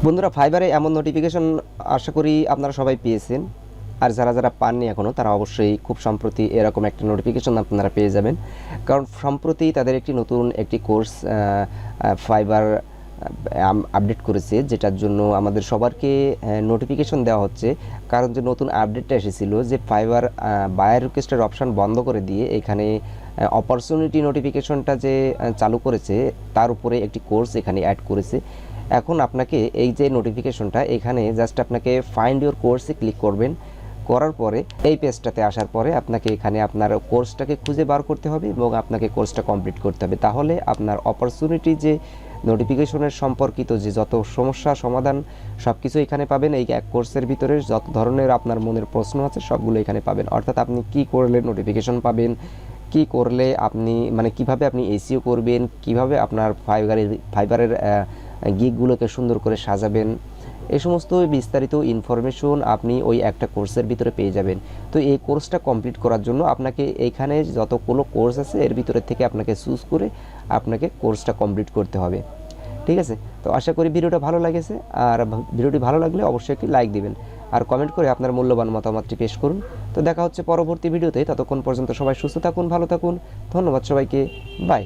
বন্ধুরা, ফাইবারে এমন নোটিফিকেশন আশা করি আপনারা সবাই পেয়েছেন। আর যারা যারা পাননি এখনও, তারা অবশ্যই খুব সম্প্রতি এরকম একটা নোটিফিকেশন আপনারা পেয়ে যাবেন। কারণ সম্প্রতি তাদের নতুন একটি কোর্স ফাইবার আপডেট করেছে, যেটার জন্য আমাদের সবারকে নোটিফিকেশন দেওয়া হচ্ছে। কারণ যে নতুন আপডেটটা এসেছিল যে ফাইবার বায়ার রিকোয়েস্টের অপশান বন্ধ করে দিয়ে এখানে অপরচুনিটি নোটিফিকেশনটা যে চালু করেছে, তার উপরে একটি কোর্স এখানে অ্যাড করেছে। এখন আপনাকে এই যে নোটিফিকেশনটা, এখানে জাস্ট আপনাকে ফাইন্ড ইওর কোর্সে ক্লিক করবেন। করার পরে এই পেজটাতে আসার পরে আপনাকে এখানে আপনার কোর্সটাকে খুঁজে বার করতে হবে এবং আপনাকে কোর্সটা কমপ্লিট করতে হবে। তাহলে আপনার অপরচুনিটি যে নোটিফিকেশনের সম্পর্কিত যে যত সমস্যা সমাধান সব কিছু এখানে পাবেন। এই এক কোর্সের ভিতরে যত ধরনের আপনার মনের প্রশ্ন আছে সবগুলো এখানে পাবেন। অর্থাৎ আপনি কি করলে নোটিফিকেশন পাবেন, কি করলে আপনি কিভাবে আপনি এসইও করবেন, কিভাবে আপনার ফাইবারের গিগগুলোকে সুন্দর করে সাজাবেন, এই সমস্ত বিস্তারিত ইনফরমেশন আপনি ওই একটা কোর্সের ভিতরে পেয়ে যাবেন। তো এই কোর্সটা কমপ্লিট করার জন্য আপনাকে এইখানে যতগুলো কোর্স আছে এর ভিতরে থেকে আপনাকে চুজ করে আপনাকে কোর্সটা কমপ্লিট করতে হবে। ঠিক আছে? তো আশা করি ভিডিওটা ভালো লাগেছে। আর ভিডিওটি ভালো লাগলে অবশ্যই একটি লাইক দিবেন আর কমেন্ট করে আপনার মূল্যবান মতামতটি পেশ করুন। তো দেখা হচ্ছে পরবর্তী ভিডিওতে। ততক্ষণ পর্যন্ত সবাই সুস্থ থাকুন, ভালো থাকুন। ধন্যবাদ সবাইকে। বাই।